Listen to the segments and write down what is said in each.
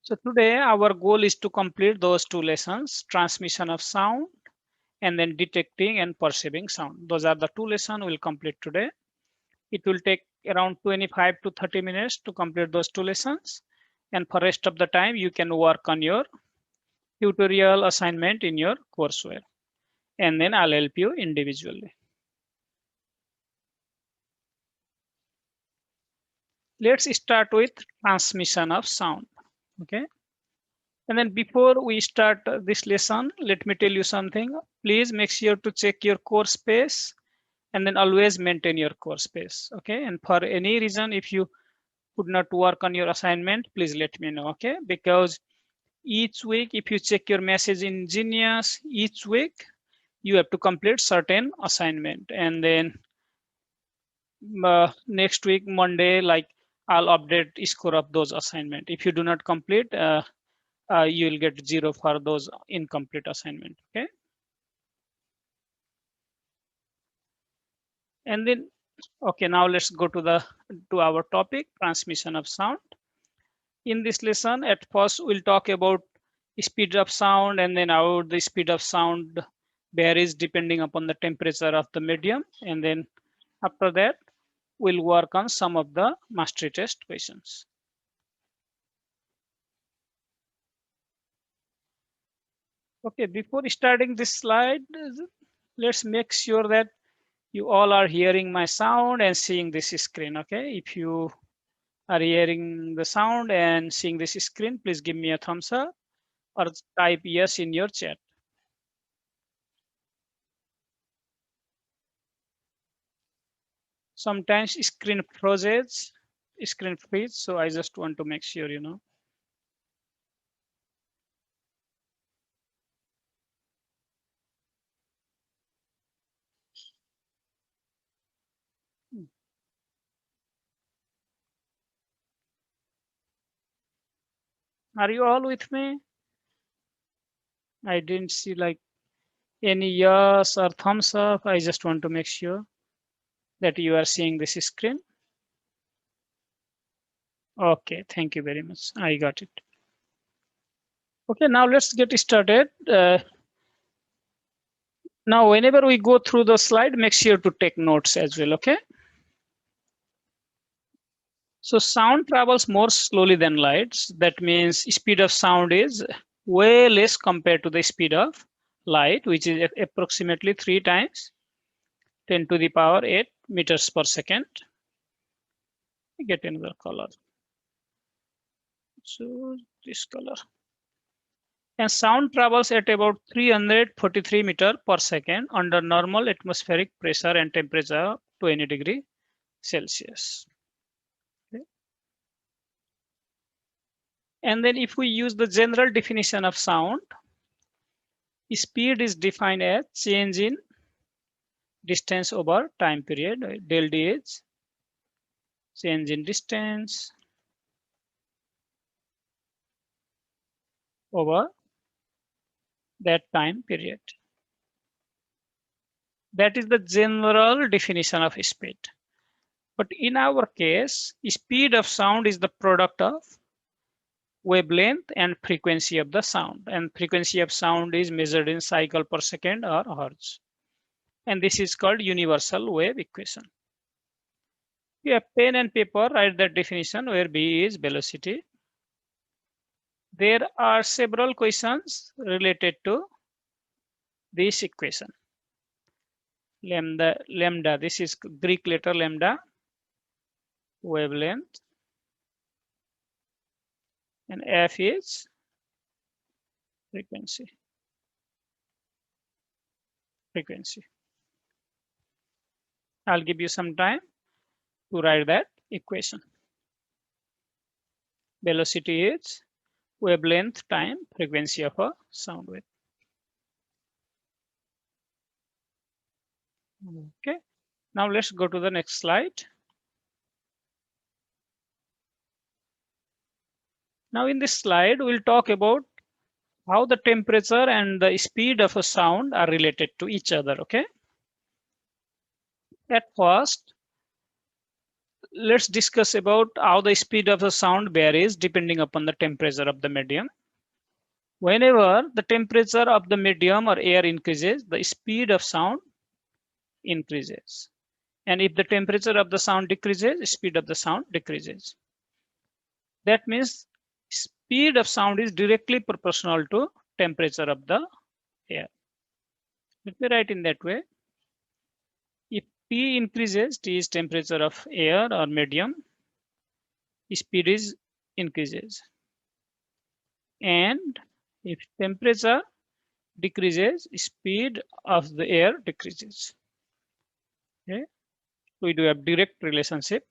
So today our goal is to complete those two lessons, transmission of sound and then detecting and perceiving sound. Those are the two lessons we'll complete today. It will take around 25 to 30 minutes to complete those two lessons. And for rest of the time, you can work on your tutorial assignment in your courseware. And then I'll help you individually. Let's start with transmission of sound. Okay. And then before we start this lesson, let me tell you something. Please make sure to check your course space and then always maintain your course space. Okay. And for any reason, if you could not work on your assignment, please let me know. Okay. Because each week, if you check your message in Genius, each week you have to complete certain assignment. And then next week, Monday, like I'll update score of those assignment. If you do not complete, you will get 0 for those incomplete assignment. Okay. And then, okay, now let's go to our topic, transmission of sound. In this lesson, at first we'll talk about speed of sound, and then how the speed of sound varies depending upon the temperature of the medium. And then after that, we'll work on some of the mastery test questions. Okay, before starting this slide, let's make sure that you all are hearing my sound and seeing this screen. Okay, if you are hearing the sound and seeing this screen, please give me a thumbs up or type yes in your chat. Sometimes screen freezes, so I just want to make sure, you know. Are you all with me? I didn't see like any yes or thumbs up. I just want to make sure that you are seeing this screen. Okay, thank you very much. I got it. Okay, now let's get started. Now, whenever we go through the slide, make sure to take notes as well, okay? So sound travels more slowly than light. That means speed of sound is way less compared to the speed of light, which is approximately 3 times 10 to the power 8 meters per second. Get another color. So this color. And sound travels at about 343 meter per second under normal atmospheric pressure and temperature 20 degree Celsius. Okay. And then if we use the general definition of sound, speed is defined as change in distance over time period. Del D is change in distance over that time period. That is the general definition of speed. But in our case, speed of sound is the product of wavelength and frequency of the sound. And frequency of sound is measured in cycle per second or hertz. And this is called universal wave equation. You have pen and paper, write that definition where B is velocity. There are several questions related to this equation. Lambda, this is Greek letter lambda, wavelength, and F is frequency. I'll give you some time to write that equation. Velocity is wavelength time frequency of a sound wave. Okay, now let's go to the next slide. Now in this slide, we'll talk about how the temperature and the speed of a sound are related to each other, okay? At first, let's discuss about how the speed of the sound varies depending upon the temperature of the medium. Whenever the temperature of the medium or air increases, the speed of sound increases. And if the temperature of the sound decreases, speed of the sound decreases. That means speed of sound is directly proportional to temperature of the air. Let me write in that way. If P increases, T is temperature of air or medium, speed is increases. And if temperature decreases, speed of the air decreases. Okay, we do have direct relationship.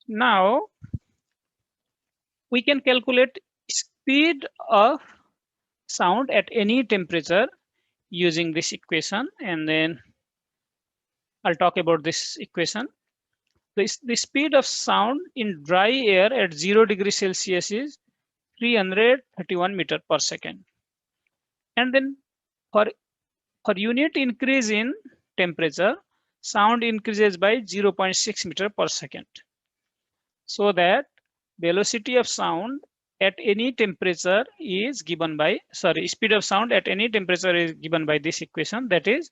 Now we can calculate speed of sound at any temperature using this equation, and then I'll talk about this equation. The speed of sound in dry air at 0 degrees Celsius is 331 meter per second. And then for unit increase in temperature, sound increases by 0.6 meter per second. So that velocity of sound at any temperature is given by, speed of sound at any temperature is given by this equation, that is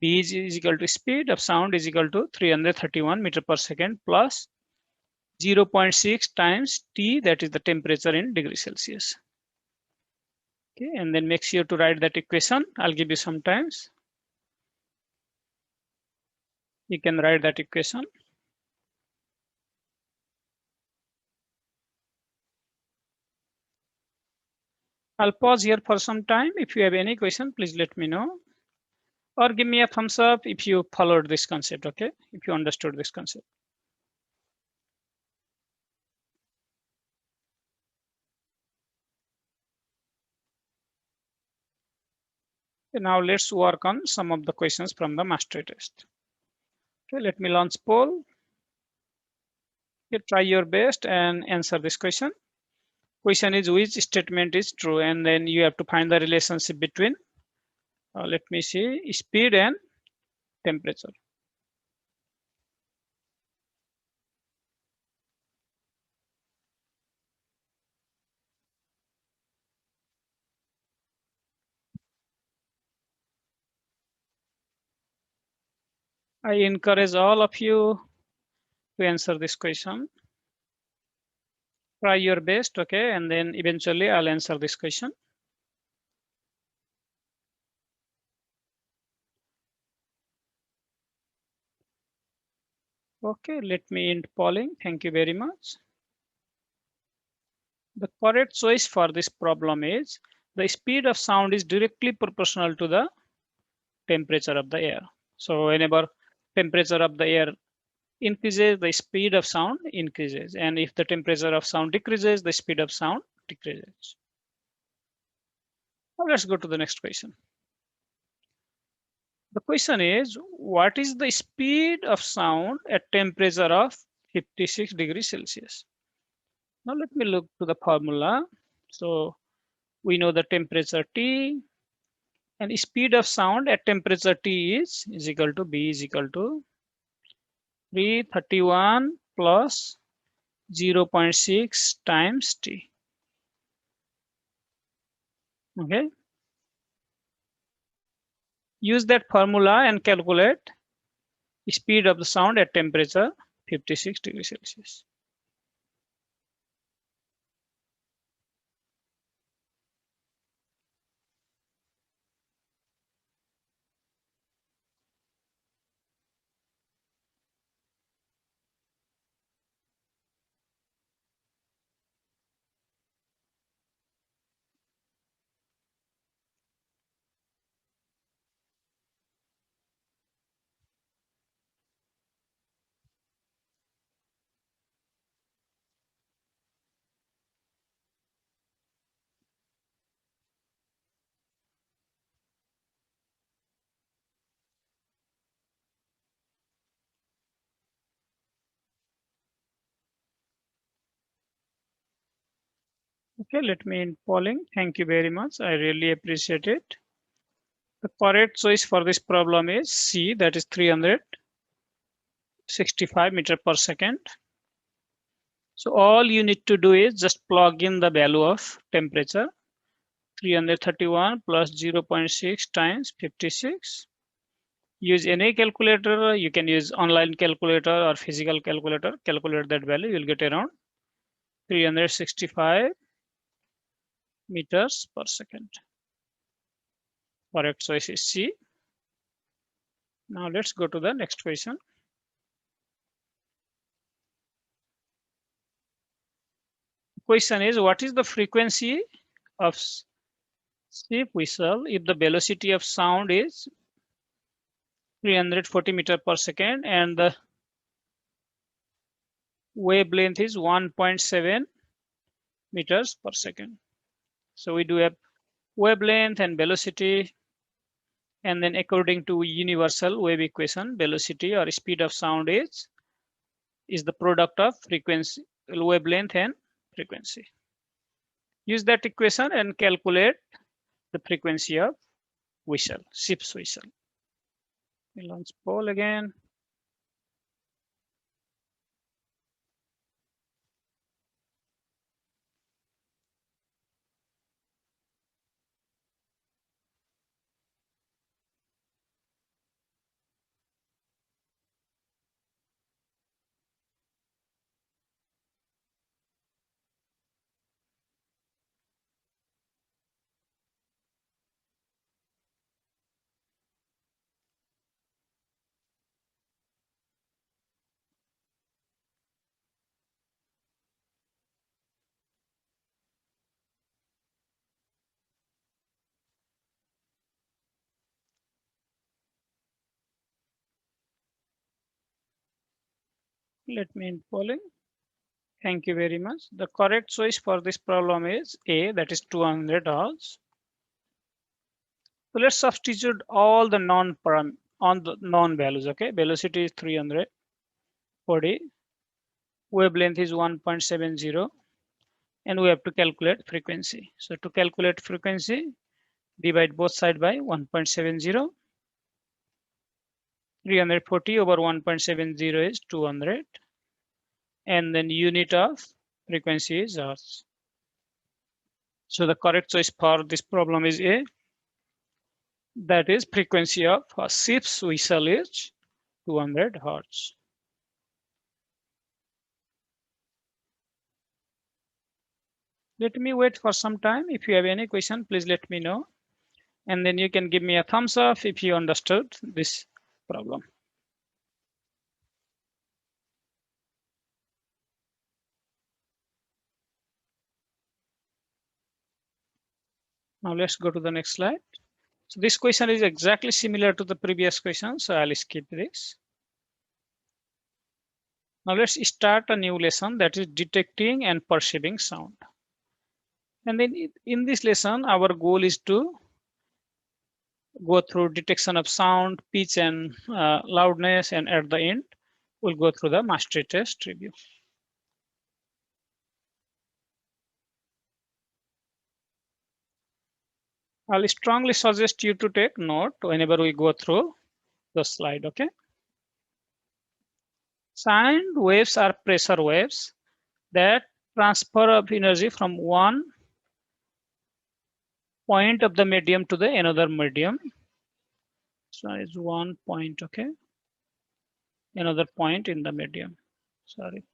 V is equal to speed of sound is equal to 331 meter per second plus 0.6 times T, that is the temperature in degrees Celsius. Okay, and then make sure to write that equation. I'll give you some times. You can write that equation. I'll pause here for some time. If you have any question, please let me know. Or give me a thumbs up if you followed this concept, okay? If you understood this concept. Okay, now let's work on some of the questions from the mastery test. Okay, let me launch poll. Okay, try your best and answer this question. Question is which statement is true, and then you have to find the relationship between, let me see, speed and temperature. I encourage all of you to answer this question. Try your best, okay? And then eventually I'll answer this question. Okay, let me end polling. Thank you very much. The correct choice for this problem is the speed of sound is directly proportional to the temperature of the air. So whenever temperature of the air increases, the speed of sound increases. And if the temperature of sound decreases, the speed of sound decreases. Now let's go to the next question. The question is, what is the speed of sound at temperature of 56 degrees Celsius? Now let me look to the formula. So we know the temperature T, and speed of sound at temperature T is equal to B is equal to 331 plus 0.6 times T. Okay. Use that formula and calculate speed of the sound at temperature 56 degrees Celsius. Okay, let me end polling. Thank you very much. I really appreciate it. The correct choice for this problem is C, that is 300. 65 meter per second. So all you need to do is just plug in the value of temperature. 331 plus 0.6 times 56. Use any calculator. You can use online calculator or physical calculator. Calculate that value. You'll get around 365 meters per second. Correct choice is C. Now let's go to the next question. Question is, what is the frequency of ship whistle if the velocity of sound is 340 meter per second and the wavelength is 1.7 meters per second? So we do have wavelength and velocity, and then according to universal wave equation, velocity or speed of sound is the product of frequency, wavelength and frequency. Use that equation and calculate the frequency of whistle, ship's whistle. We'll launch poll again. Let me in polling. Thank you very much. The correct choice for this problem is A, that is 200 Hz. So let's substitute all the non values. Okay, velocity is 340, wavelength is 1.70, and we have to calculate frequency. So to calculate frequency, divide both sides by 1.70. 340 over 1.70 is 200, and then unit of frequency is Hertz. So the correct choice for this problem is A. That is, frequency of a ship's whistle is 200 Hertz. Let me wait for some time. If you have any question, please let me know. And then you can give me a thumbs up if you understood this problem. Now let's go to the next slide. So this question is exactly similar to the previous question, so I'll skip this. Now let's start a new lesson, that is detecting and perceiving sound. And then in this lesson, our goal is to go through detection of sound, pitch and loudness, and at the end, we'll go through the mastery test review. I'll strongly suggest you to take note whenever we go through the slide, okay? Sound waves are pressure waves that transfer of energy from one point of the medium to the another medium. So it's 1 point, okay? Another point in the medium, sorry.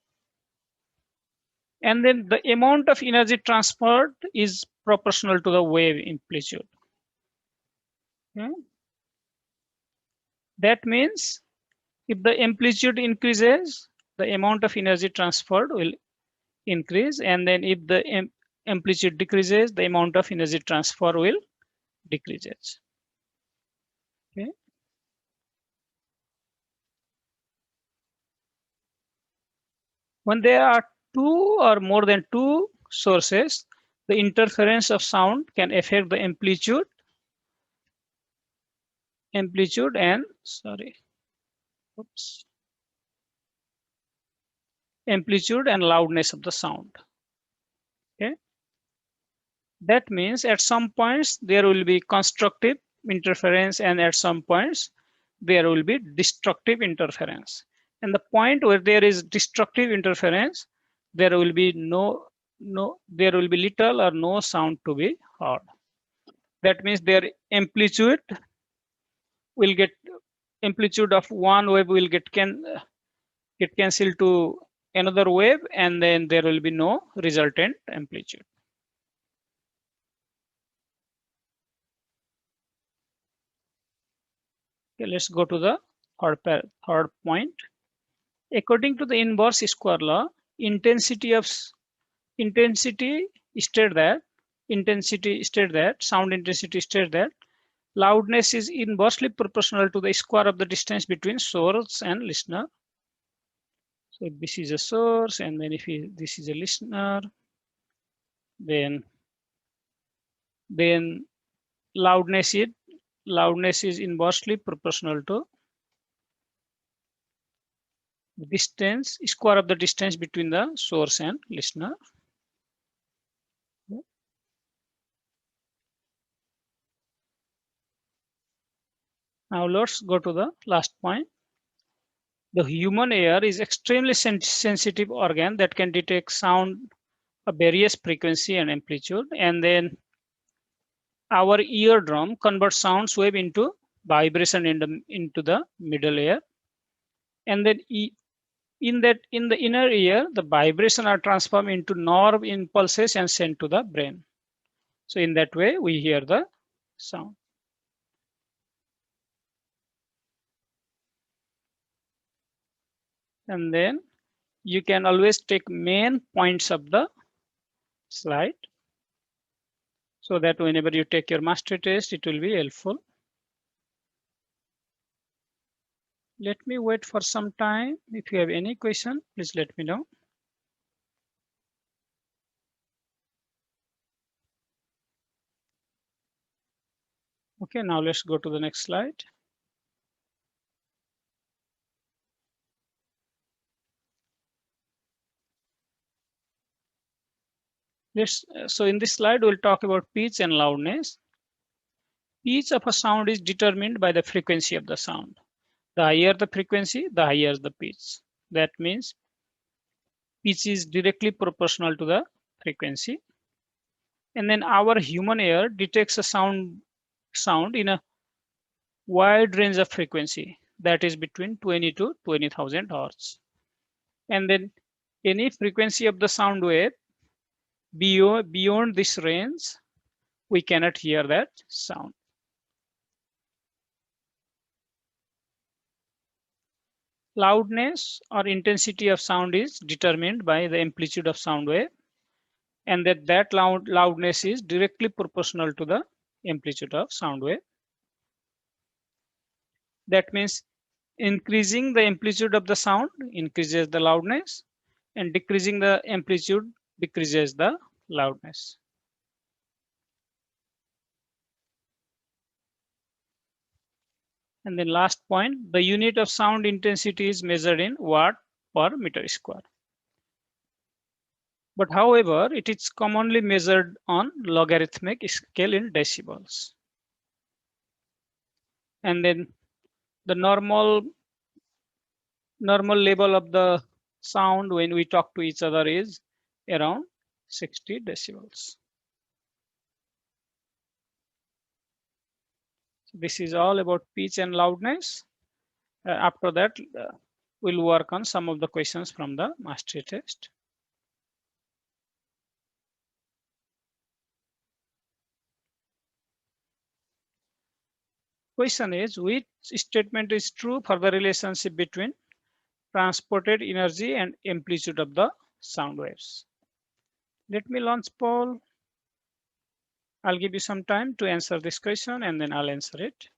And then the amount of energy transferred is proportional to the wave amplitude. Okay? That means if the amplitude increases, the amount of energy transferred will increase. And then if the amplitude decreases, the amount of energy transfer will decrease. Okay. When there are two or more than two sources, the interference of sound can affect the amplitude and amplitude and loudness of the sound. Okay. That means at some points there will be constructive interference, and at some points there will be destructive interference. And the point where there is destructive interference, there will be there will be little or no sound to be heard. That means their amplitude will get amplitude of one wave will get cancelled to another wave, and then there will be no resultant amplitude. Okay, let's go to the third point. According to the inverse square law, intensity of intensity state that sound intensity state that loudness is inversely proportional to the square of the distance between source and listener. So if this is a source, and then if this is a listener, then loudness is inversely proportional to the distance square of the distance between the source and listener. Now let's go to the last point. The human ear is extremely sensitive organ that can detect sound of various frequency and amplitude, and then our eardrum converts sound wave into vibration into the middle ear, and then in the inner ear, the vibration are transformed into nerve impulses and sent to the brain. So in that way, we hear the sound. And then you can always take main points of the slide, so that whenever you take your mastery test, it will be helpful. Let me wait for some time. If you have any question, please let me know. Okay, now let's go to the next slide. So in this slide, we'll talk about pitch and loudness. Pitch of a sound is determined by the frequency of the sound. The higher the frequency, the higher the pitch. That means pitch is directly proportional to the frequency. And then our human ear detects a sound in a wide range of frequency, that is between 20 to 20,000 hertz. And then any frequency of the sound wave beyond this range, we cannot hear that sound. Loudness or intensity of sound is determined by the amplitude of sound wave, and that loudness is directly proportional to the amplitude of sound wave. That means increasing the amplitude of the sound increases the loudness, and decreasing the amplitude decreases the loudness. And then last point, the unit of sound intensity is measured in watt per meter square. But however, it is commonly measured on logarithmic scale in decibels. And then the normal level of the sound when we talk to each other is around 60 decibels. So this is all about pitch and loudness. After that, we'll work on some of the questions from the mastery test. Question is, which statement is true for the relationship between transported energy and amplitude of the sound waves? Let me launch poll. I'll give you some time to answer this question, and then I'll answer it.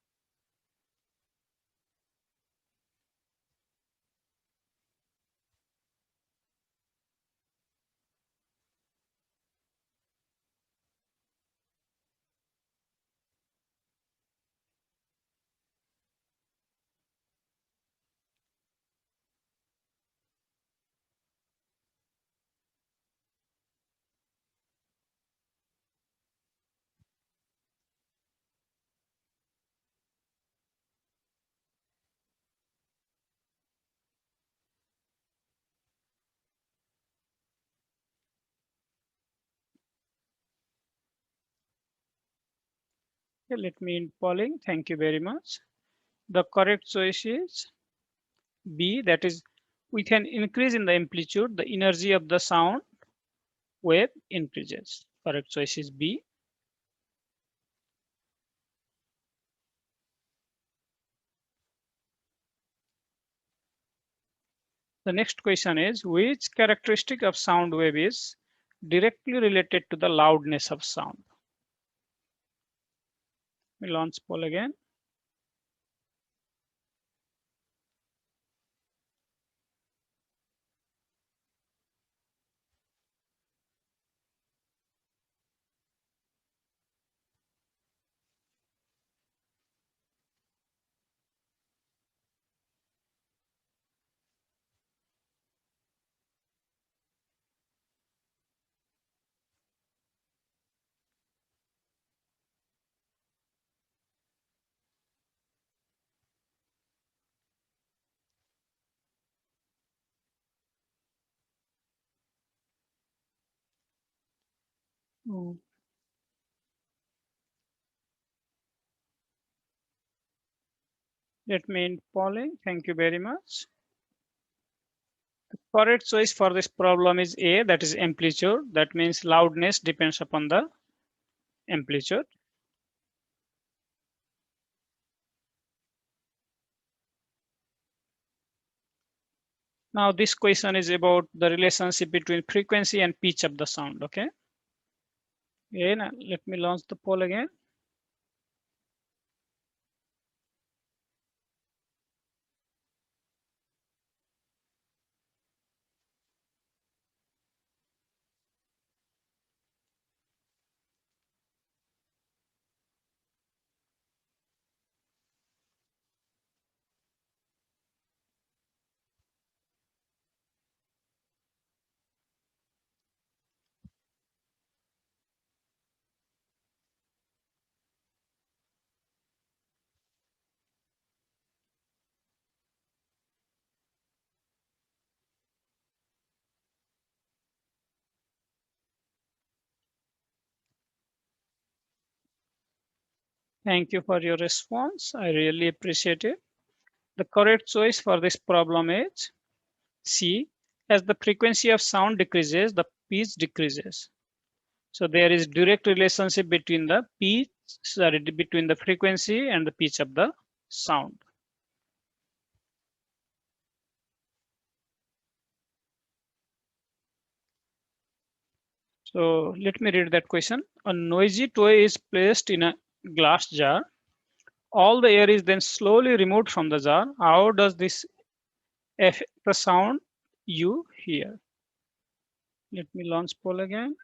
Okay, let me in polling. Thank you very much. The correct choice is B, that is, with an increase in the amplitude, the energy of the sound wave increases. Correct choice is B. The next question is, which characteristic of sound wave is directly related to the loudness of sound? We launch poll again. Oh, let me in polling. Thank you very much. Correct choice for this problem is A, that is amplitude. That means loudness depends upon the amplitude. Now this question is about the relationship between frequency and pitch of the sound. Okay. Again, let me launch the poll again. Thank you for your response. I really appreciate it. The correct choice for this problem is C. As the frequency of sound decreases, the pitch decreases. So there is direct relationship between the pitch, sorry, between the frequency and the pitch of the sound. So let me read that question. A noisy toy is placed in a glass jar. All the air is then slowly removed from the jar. How does this affect the sound you hear? Let me launch poll again.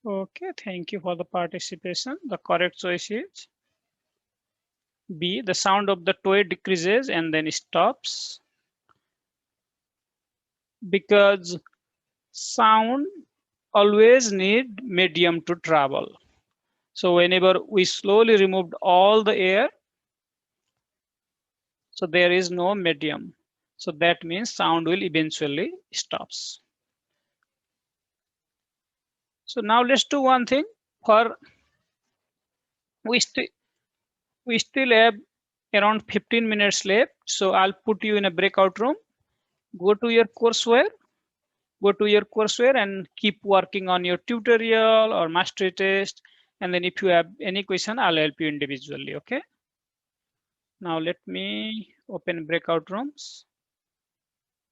Okay, thank you for the participation. The correct choice is B. The sound of the toy decreases and then stops because sound always need medium to travel. So whenever we slowly removed all the air, so there is no medium. So that means sound will eventually stops. So now let's do one thing. For we still have around 15 minutes left. So I'll put you in a breakout room. Go to your courseware. Go to your courseware and keep working on your tutorial or mastery test. And then if you have any question, I'll help you individually. Okay. Now let me open breakout rooms.